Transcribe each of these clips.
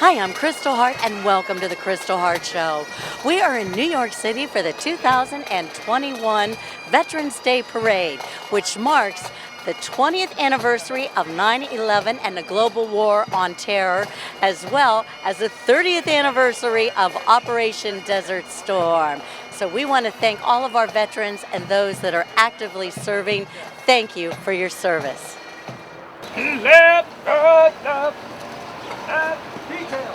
Hi, I'm Kristal Hart, and welcome to the Kristal Hart Show. We are in New York City for the 2021 Veterans Day Parade, which marks the 20th anniversary of 9/11 and the global war on terror, as well as the 30th anniversary of Operation Desert Storm. So we want to thank all of our veterans and those that are actively serving. Thank you for your service. Left, right, left, and detail.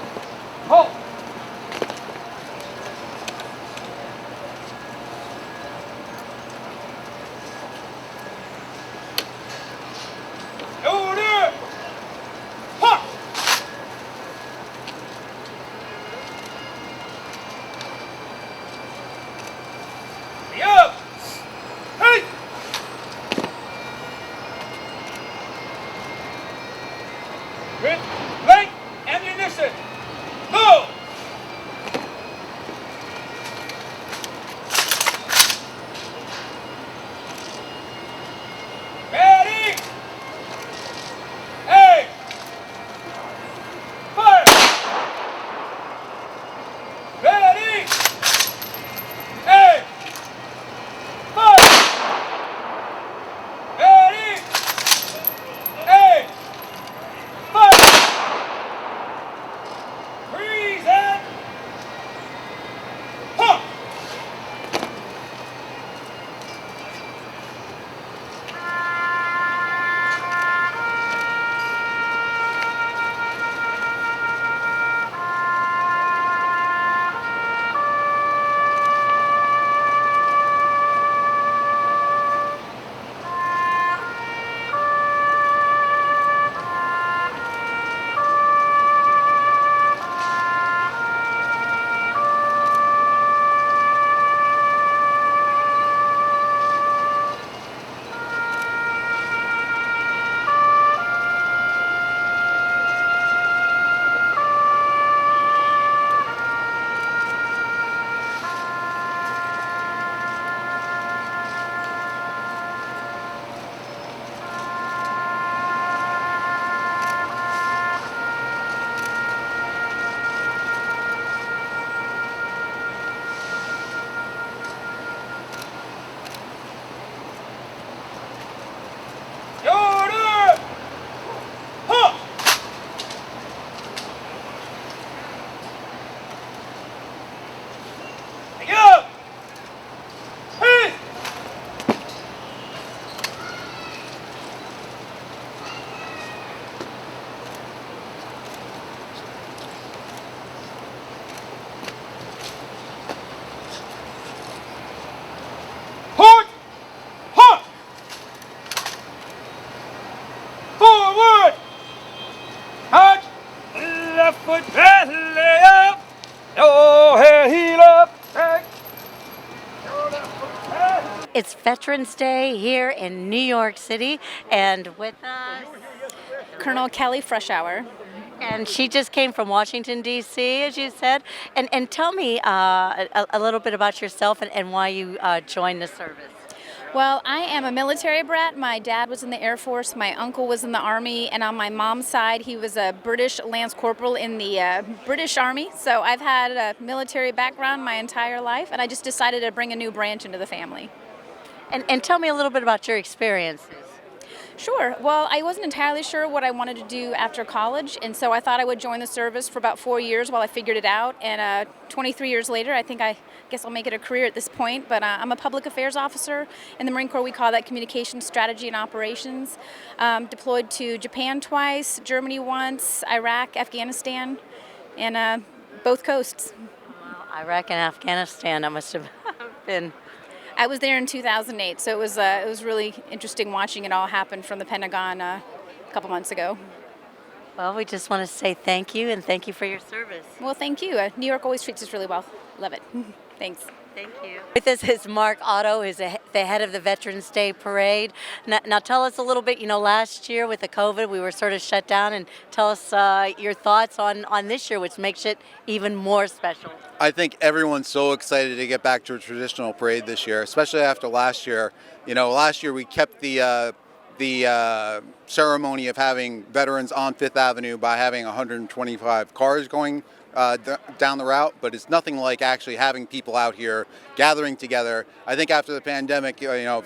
Halt. Order. Halt. Be up. Hey. With light ammunition. Go! Ready? Hey! Fire! Ready? Hey! Fire! Ready? Hey! Fire! Freeze and pump! Order! Huh! Take up! Hey! Halt! Halt! Forward! Out! Left foot belly up! Your head heel up! Back! Your left foot belly. It's Veterans Day here in New York City, and with us, Colonel Kelly Frushour. and she just came from Washington, D.C., as you said. And tell me a little bit about yourself and why you joined the service. Well, I am a military brat. My dad was in the Air Force, my uncle was in the Army, and on my mom's side, he was a British Lance Corporal in the British Army. So I've had a military background my entire life, and I just decided to bring a new branch into the family. And tell me a little bit about your experiences. Sure. Well, I wasn't entirely sure what I wanted to do after college, and so I thought I would join the service for about 4 years while I figured it out. And 23 years later, I guess I'll make it a career at this point. But I'm a public affairs officer in the Marine Corps. We call that communication strategy and operations. Deployed to Japan twice, Germany once, Iraq, Afghanistan, and both coasts. Well, Iraq and Afghanistan, that must have been. I was there in 2008, so it was really interesting watching it all happen from the Pentagon a couple months ago. Well, we just want to say thank you and thank you for your service. Well, thank you. New York always treats us really well. Love it. Thanks. Thank you. With us is Mark Otto, who's the head of the Veterans Day Parade. Now tell us a little bit, last year with the COVID, we were sort of shut down, and tell us your thoughts on this year, which makes it even more special. I think everyone's so excited to get back to a traditional parade this year, especially after last year. Last year we kept the the ceremony of having veterans on Fifth Avenue by having 125 cars going down the route, but it's nothing like actually having people out here gathering together. I think after the pandemic,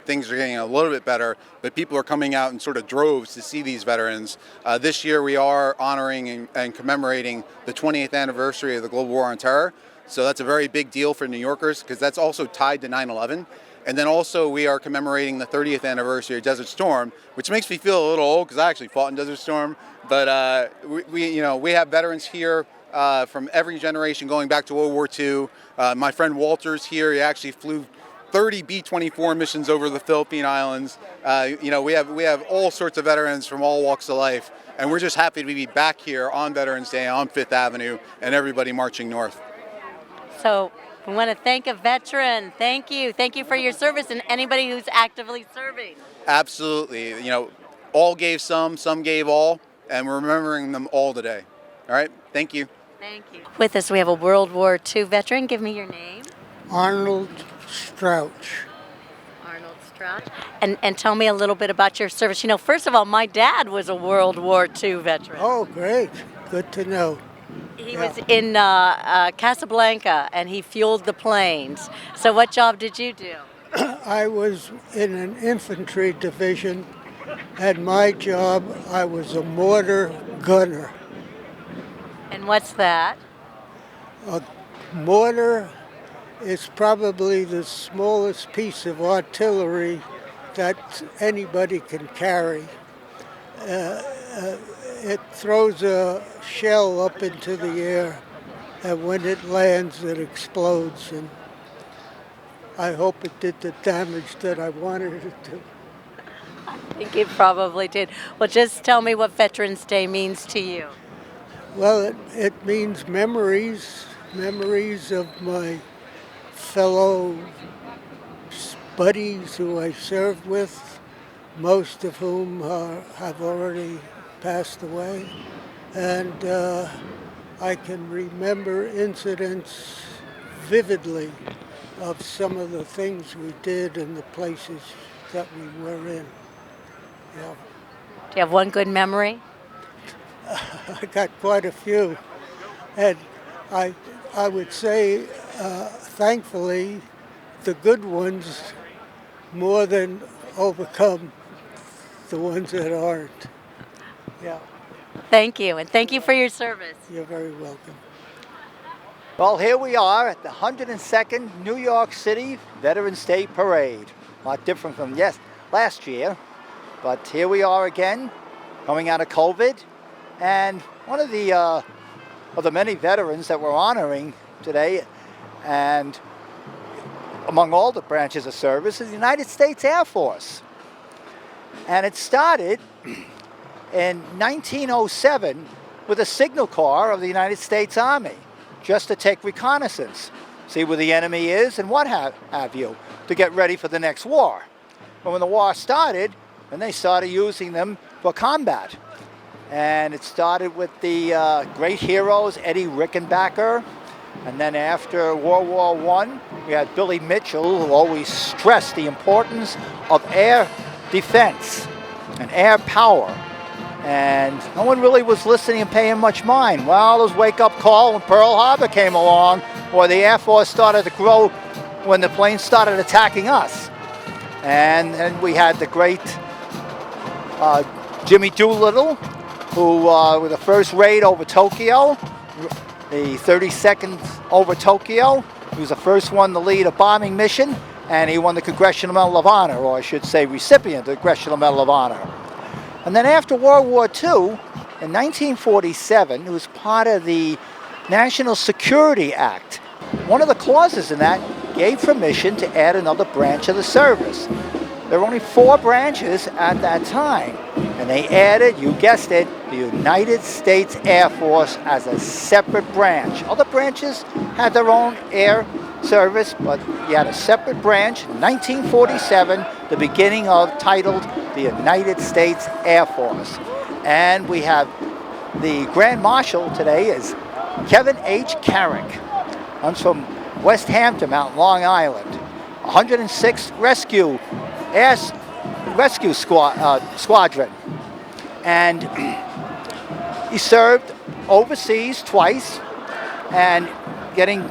things are getting a little bit better, but people are coming out in sort of droves to see these veterans. This year we are honoring and commemorating the 20th anniversary of the Global War on Terror. So that's a very big deal for New Yorkers because that's also tied to 9/11. And then also we are commemorating the 30th anniversary of Desert Storm, which makes me feel a little old because I actually fought in Desert Storm. But we have veterans here from every generation going back to World War II. My friend Walter's here. He actually flew 30 B-24 missions over the Philippine Islands. We have all sorts of veterans from all walks of life, and we're just happy to be back here on Veterans Day on Fifth Avenue and everybody marching north. So we want to thank a veteran. Thank you. Thank you for your service and anybody who's actively serving. Absolutely. All gave some gave all, and we're remembering them all today. All right. Thank you. Thank you. With us, we have a World War II veteran. Give me your name. Arnold Strauch. Arnold Strauch. And tell me a little bit about your service. First of all, my dad was a World War II veteran. Oh, great. Good to know. He was in Casablanca, and he fueled the planes. So what job did you do? I was in an infantry division, and my job, I was a mortar gunner. And what's that? A mortar is probably the smallest piece of artillery that anybody can carry. It throws a shell up into the air, and when it lands, it explodes. And I hope it did the damage that I wanted it to. I think it probably did. Well, just tell me what Veterans Day means to you. Well, it means memories of my fellow buddies who I served with, most of whom have already passed away. And I can remember incidents vividly of some of the things we did and the places that we were in. Yeah. Do you have one good memory? I got quite a few. And I would say, thankfully, the good ones more than overcome the ones that aren't. Yeah. Thank you, and thank you for your service. You're very welcome. Well, here we are at the 102nd New York City Veterans Day Parade. A lot different from last year, but here we are again, coming out of COVID. And one of the many veterans that we're honoring today, and among all the branches of service, is the United States Air Force. And it started in 1907 with a signal corps of the United States Army, just to take reconnaissance, see where the enemy is and what have you, to get ready for the next war. But when the war started, then they started using them for combat. And it started with the great heroes, Eddie Rickenbacker. And then after World War I, we had Billy Mitchell, who always stressed the importance of air defense and air power. And no one really was listening and paying much mind. Well, there was wake-up call when Pearl Harbor came along, or the Air Force started to grow when the planes started attacking us. And then we had the great Jimmy Doolittle, who with the first raid over Tokyo, the 32nd over Tokyo. He was the first one to lead a bombing mission, and he won the Congressional Medal of Honor, or I should say recipient of the Congressional Medal of Honor. And then after World War II, in 1947, it was part of the National Security Act. One of the clauses in that gave permission to add another branch of the service. There were only 4 branches at that time, and they added, you guessed it, the United States Air Force as a separate branch. Other branches had their own air service, but you had a separate branch in 1947, the beginning of titled the United States Air Force. And we have the Grand Marshal today is Kevin H. Carrick. Comes from West Hampton, Mount Long Island. 106th Rescue Rescue Squadron. And he served overseas twice and getting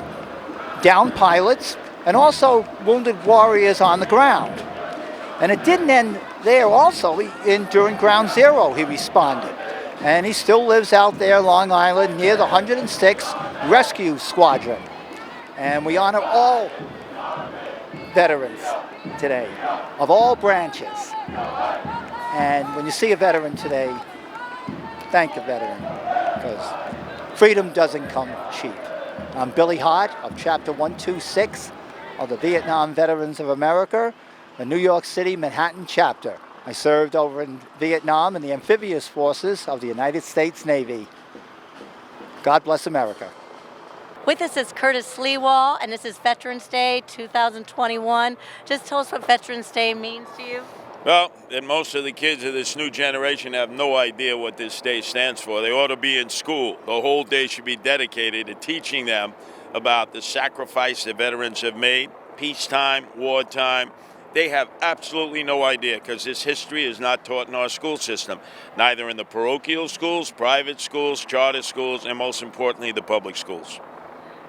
down pilots and also wounded warriors on the ground. And it didn't end there also. During Ground Zero, he responded. And he still lives out there, Long Island, near the 106th Rescue Squadron. And we honor all veterans today, of all branches. And when you see a veteran today, thank a veteran, because freedom doesn't come cheap. I'm Billy Hart of Chapter 126 of the Vietnam Veterans of America, the New York City Manhattan chapter. I served over in Vietnam in the amphibious forces of the United States Navy. God bless America. With us is Curtis Sliwa, and this is Veterans Day 2021. Just tell us what Veterans Day means to you. Well, and most of the kids of this new generation have no idea what this day stands for. They ought to be in school. The whole day should be dedicated to teaching them about the sacrifice the veterans have made, peacetime, wartime. They have absolutely no idea because this history is not taught in our school system, neither in the parochial schools, private schools, charter schools, and most importantly, the public schools.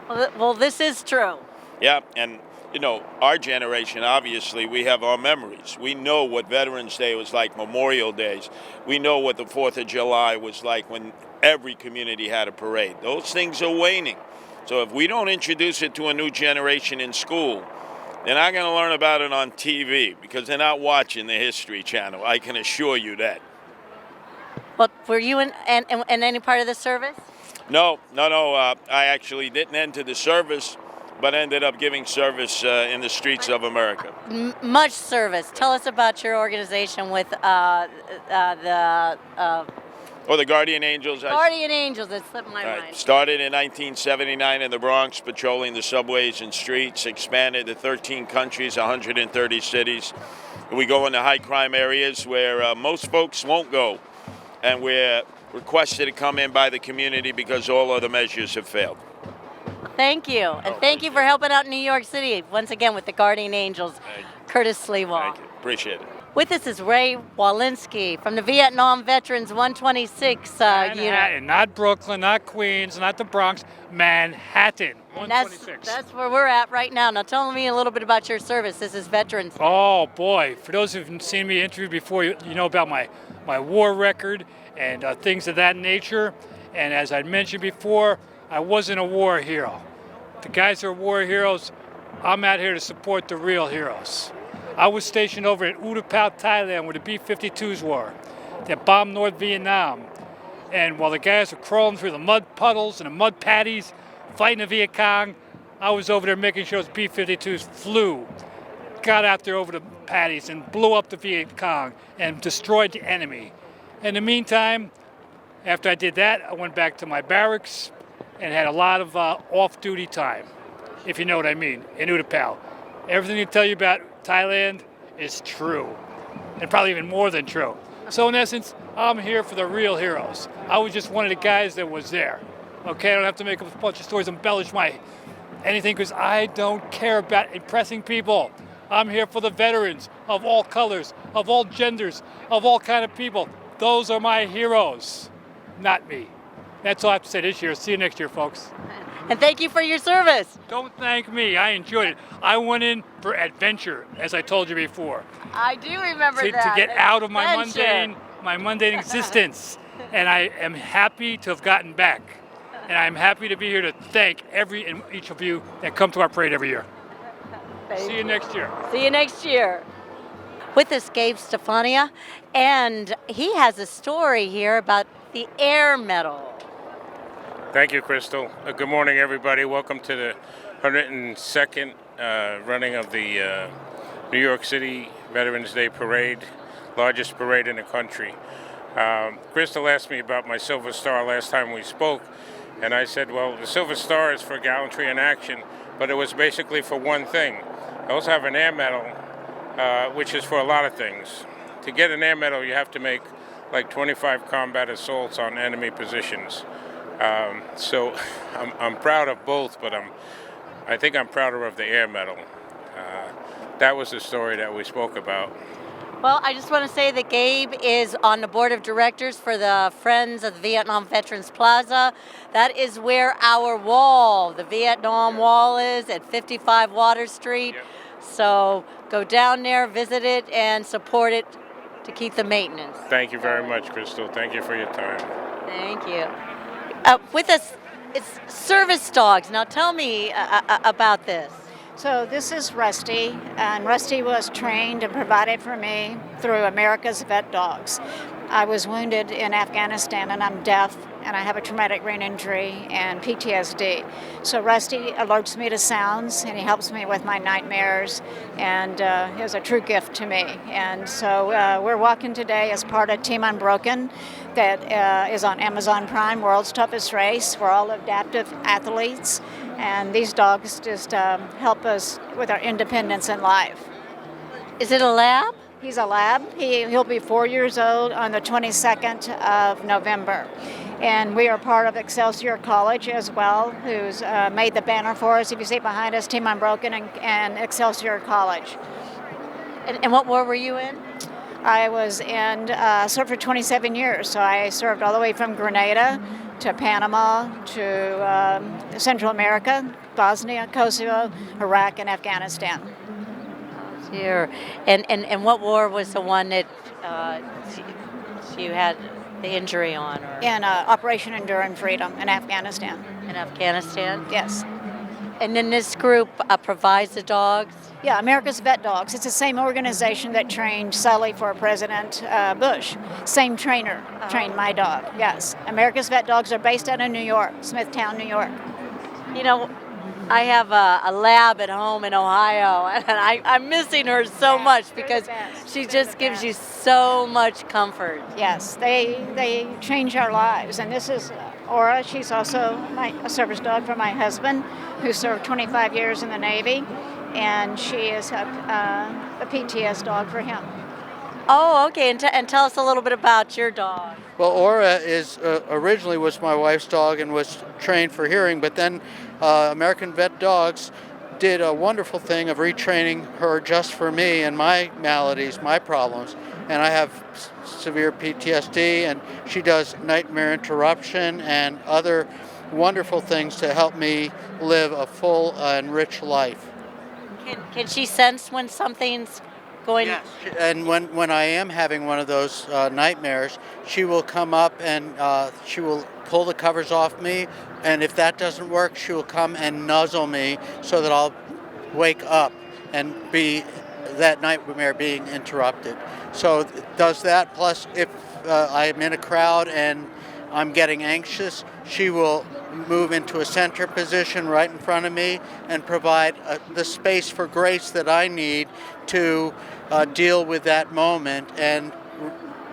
Well, this is true. Yeah, and you know, our generation, obviously, we have our memories. We know what Veterans Day was like, Memorial Days. We know what the 4th of July was like when every community had a parade. Those things are waning. So if we don't introduce it to a new generation in school, they're not going to learn about it on TV because they're not watching the History Channel. I can assure you that. Well, were you in any part of the service? No. I actually didn't enter the service, but ended up giving service in the streets of America. Much service. Tell us about your organization with the Guardian Angels. Guardian Angels, that slipped my mind. Started in 1979 in the Bronx, patrolling the subways and streets, expanded to 13 countries, 130 cities. We go into high crime areas where most folks won't go, and we're requested to come in by the community because all other measures have failed. Thank you. And thank you for helping out New York City, once again, with the Guardian Angels, Curtis Sliwa. Thank you. Appreciate it. With us is Ray Walinski from the Vietnam Veterans 126 Manhattan, unit. not Brooklyn, not Queens, not the Bronx, Manhattan, And 126. that's where we're at right now. Now tell me a little bit about your service. This is Veterans Day. Oh boy, for those who've seen me interview before, you know about my war record and things of that nature. And as I mentioned before, I wasn't a war hero. The guys who are war heroes, I'm out here to support the real heroes. I was stationed over at Utapao, Thailand, where the B-52s were. They bombed North Vietnam. And while the guys were crawling through the mud puddles and the mud patties, fighting the Viet Cong, I was over there making sure those B-52s flew, got out there over the patties and blew up the Viet Cong and destroyed the enemy. In the meantime, after I did that, I went back to my barracks and had a lot of off-duty time, if you know what I mean, in Utapao. Everything they tell you about Thailand is true, and probably even more than true. So in essence, I'm here for the real heroes. I was just one of the guys that was there. Okay, I don't have to make up a bunch of stories, embellish my anything, because I don't care about impressing people. I'm here for the veterans of all colors, of all genders, of all kind of people. Those are my heroes, not me. That's all I have to say this year. See you next year, folks. And thank you for your service. Don't thank me. I enjoyed it. I went in for adventure, as I told you before. I do remember To that. get out of my Adventure. mundane existence. And I am happy to have gotten back. And I'm happy to be here to thank every and each of you that come to our parade every year. See you next year. See you next year. With us, Gabe Stefania, and he has a story here about the Air Medal. Thank you, Kristal. Good morning, everybody. Welcome to the 102nd running of the New York City Veterans Day Parade, largest parade in the country. Kristal asked me about my Silver Star last time we spoke, and I said, well, the Silver Star is for gallantry in action, but it was basically for one thing. I also have an Air Medal, which is for a lot of things. To get an Air Medal, you have to make like 25 combat assaults on enemy positions. So I'm proud of both, but I think I'm prouder of the Air Medal. That was the story that we spoke about. Well, I just want to say that Gabe is on the board of directors for the Friends of the Vietnam Veterans Plaza. That is where our wall, the Vietnam Wall, is at 55 Water Street. Yep. So go down there, visit it, and support it to keep the maintenance. Thank you very much, Kristal. Thank you for your time. Thank you. With us, it's service dogs. Now tell me about this. So this is Rusty, and Rusty was trained and provided for me through America's Vet Dogs. I was wounded in Afghanistan, and I'm deaf, and I have a traumatic brain injury and PTSD. So Rusty alerts me to sounds, and he helps me with my nightmares, and is a true gift to me. And so we're walking today as part of Team Unbroken that is on Amazon Prime, World's Toughest Race. We're all adaptive athletes, and these dogs just help us with our independence in life. Is it a lab? He's a lab. He'll be 4 years old on the 22nd of November. And we are part of Excelsior College as well, who's made the banner for us. If you see behind us, Team Unbroken and Excelsior College. And what war were you in? I was in, served for 27 years. So I served all the way from Grenada to Panama to Central America, Bosnia, Kosovo, Iraq, and Afghanistan. Here. And what war was the one that you had the injury on? Or? In Operation Enduring Freedom in Afghanistan. In Afghanistan? Yes. And then this group provides the dogs? Yeah, America's Vet Dogs. It's the same organization that trained Sully for President Bush. Same trainer trained my dog, yes. America's Vet Dogs are based out of New York, Smithtown, New York. You know, I have a lab at home in Ohio, and I'm missing her so much because she just gives you so much comfort. Yes, they change our lives. And this is Aura. She's also a service dog for my husband, who served 25 years in the Navy, and she is a PTS dog for him. Oh, okay. And tell us a little bit about your dog. Well, Aura is originally was my wife's dog and was trained for hearing, but then American Vet Dogs did a wonderful thing of retraining her just for me and my maladies, my problems. And I have severe PTSD, and she does nightmare interruption and other wonderful things to help me live a full and rich life. Can she sense when something's going? Yes. And when I am having one of those nightmares, she will come up and she will pull the covers off me, and if that doesn't work, she will come and nuzzle me so that I'll wake up and be that nightmare being interrupted. So it does that, plus if I'm in a crowd and I'm getting anxious, she will move into a center position right in front of me and provide the space for grace that I need to deal with that moment and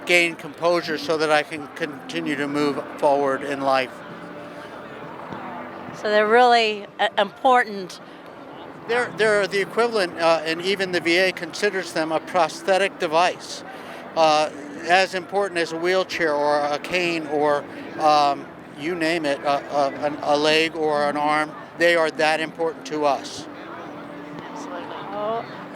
gain composure so that I can continue to move forward in life. So they're really important. They're the equivalent, and even the VA considers them a prosthetic device, as important as a wheelchair or a cane or you name it, a leg or an arm. They are that important to us. Absolutely.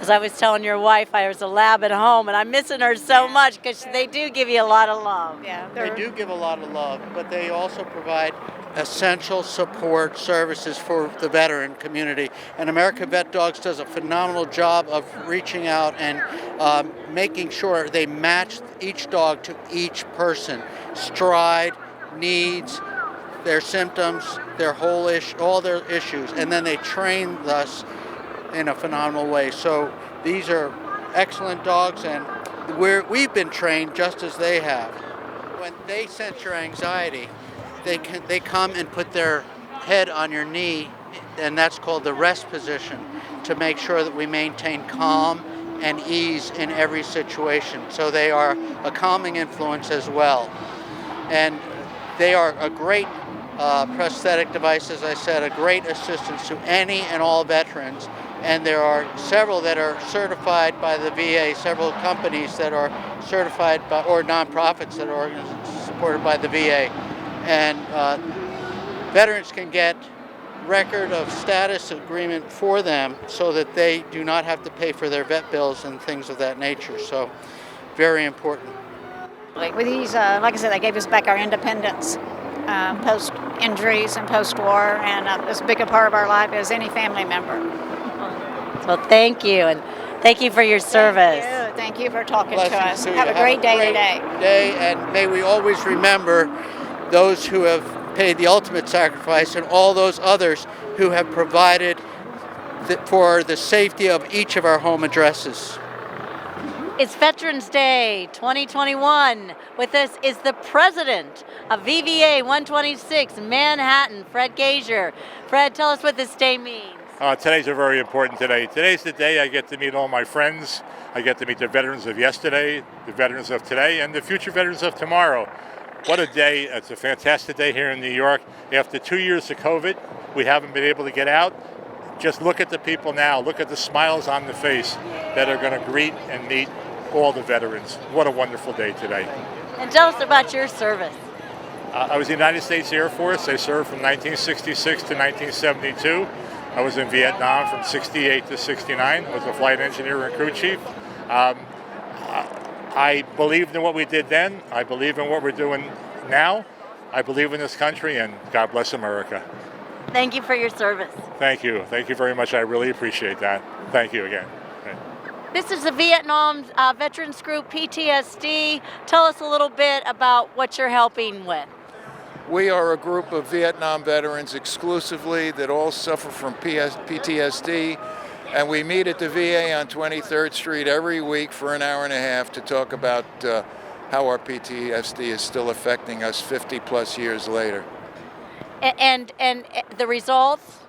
As I was telling your wife, I was a lab at home, and I'm missing her so much because they do give you a lot of love. Yeah, they do give a lot of love, but they also provide essential support services for the veteran community. And American Vet Dogs does a phenomenal job of reaching out and making sure they match each dog to each person. Stride, needs, their symptoms, their whole all their issues, and then they train us in a phenomenal way. So these are excellent dogs, and we've been trained just as they have. When they sense your anxiety, they come and put their head on your knee, and that's called the rest position, to make sure that we maintain calm and ease in every situation. So they are a calming influence as well. And they are a great prosthetic device, as I said, a great assistance to any and all veterans. And there are several that are certified by the VA, several companies that are certified by, or nonprofits that are supported by the VA. And veterans can get record of status agreement for them so that they do not have to pay for their vet bills and things of that nature. So very important. With these, like I said, they gave us back our independence post injuries and post war, and as big a part of our life as any family member. Well, thank you, and thank you for your service. Thank you for talking Blessings to us. to you. Have a great day today. And may we always remember those who have paid the ultimate sacrifice and all those others who have provided for the safety of each of our home addresses. It's Veterans Day 2021. With us is the president of VVA 126 Manhattan, Fred Gasior. Fred, tell us what this day means. Today's a very important day. Today's the day I get to meet all my friends. I get to meet the veterans of yesterday, the veterans of today, and the future veterans of tomorrow. What a day. It's a fantastic day here in New York. After 2 years of COVID, we haven't been able to get out. Just look at the people now. Look at the smiles on the face that are going to greet and meet all the veterans. What a wonderful day today. And tell us about your service. I was in the United States Air Force. I served from 1966 to 1972. I was in Vietnam from 68 to 69. I was a flight engineer and crew chief. I believed in what we did then. I believe in what we're doing now. I believe in this country, and God bless America. Thank you for your service. Thank you. Thank you very much. I really appreciate that. Thank you again. This is the Vietnam Veterans Group, PTSD. Tell us a little bit about what you're helping with. We are a group of Vietnam veterans exclusively that all suffer from PTSD, and we meet at the VA on 23rd Street every week for an hour and a half to talk about how our PTSD is still affecting us 50 plus years later. And the results?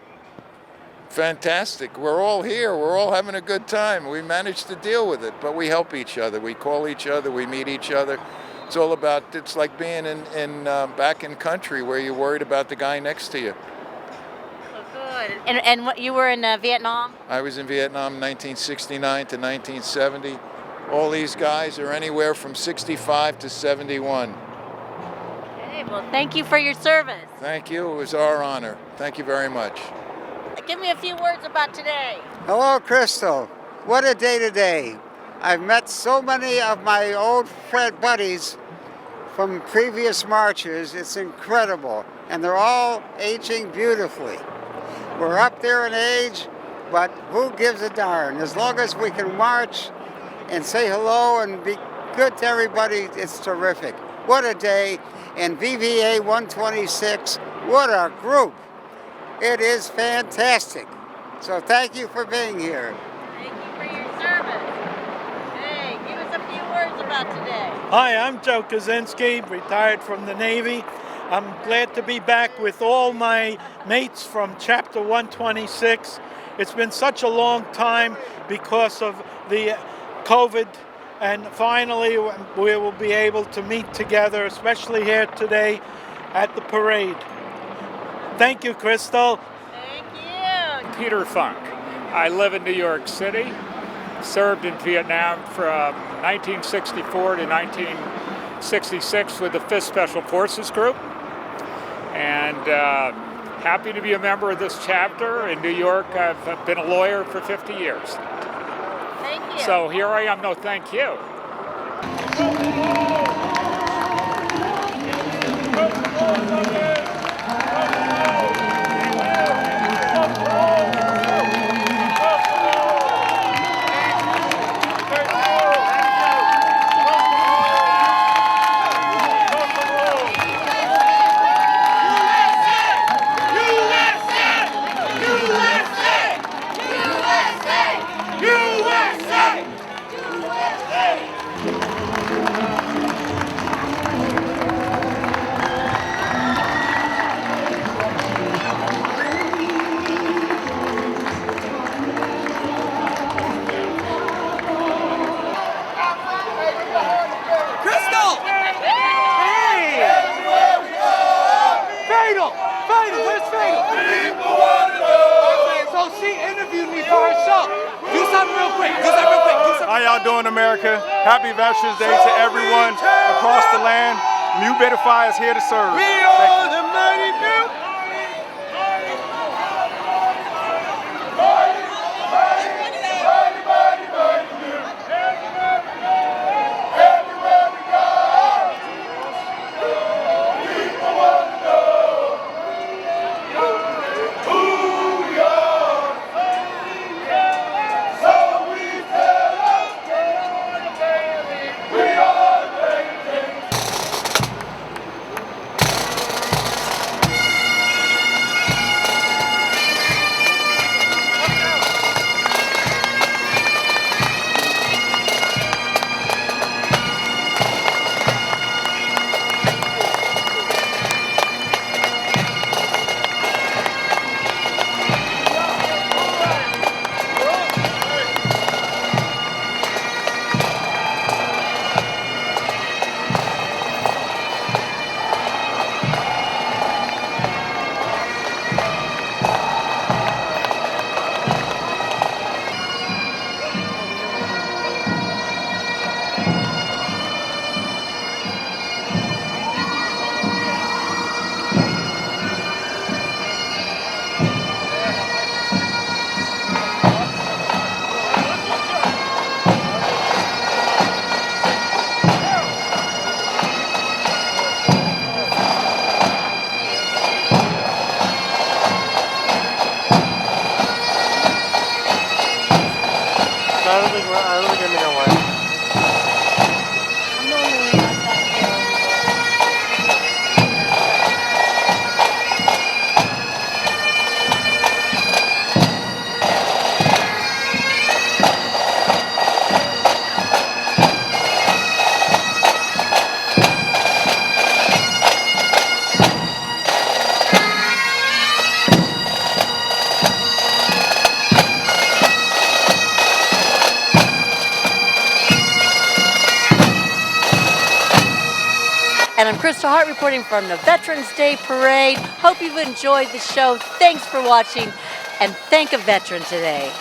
Fantastic. We're all here. We're all having a good time. We managed to deal with it, but we help each other. We call each other. We meet each other. It's all about, it's like being in back in country where you're worried about the guy next to you. Oh, good. And what, you were in Vietnam? I was in Vietnam 1969 to 1970. All these guys are anywhere from 65 to 71. Okay, well, thank you for your service. Thank you. It was our honor. Thank you very much. Give me a few words about today. Hello, Kristal. What a day today. I've met so many of my old friend buddies from previous marches. It's incredible. And they're all aging beautifully. We're up there in age, but who gives a darn? As long as we can march and say hello and be good to everybody, it's terrific. What a day. And VVA 126, what a group. It is fantastic. So thank you for being here. Thank you for your service. Hey, give us a few words about today. Hi, I'm Joe Kozinski, retired from the Navy. I'm glad to be back with all my mates from Chapter 126. It's been such a long time because of the COVID, and finally we will be able to meet together, especially here today at the parade. Thank you, Kristal. Thank you. Peter Funk. I live in New York City. Served in Vietnam from 1964 to 1966 with the 5th Special Forces Group. And happy to be a member of this chapter. In New York, I've been a lawyer for 50 years. Thank you. So here I am. No, thank you. How y'all doing, America? Happy Veterans Day to everyone across the land. Humidify is here to serve. We are the mighty few. And I'm Kristal Hart reporting from the Veterans Day Parade. Hope you've enjoyed the show. Thanks for watching, and thank a veteran today.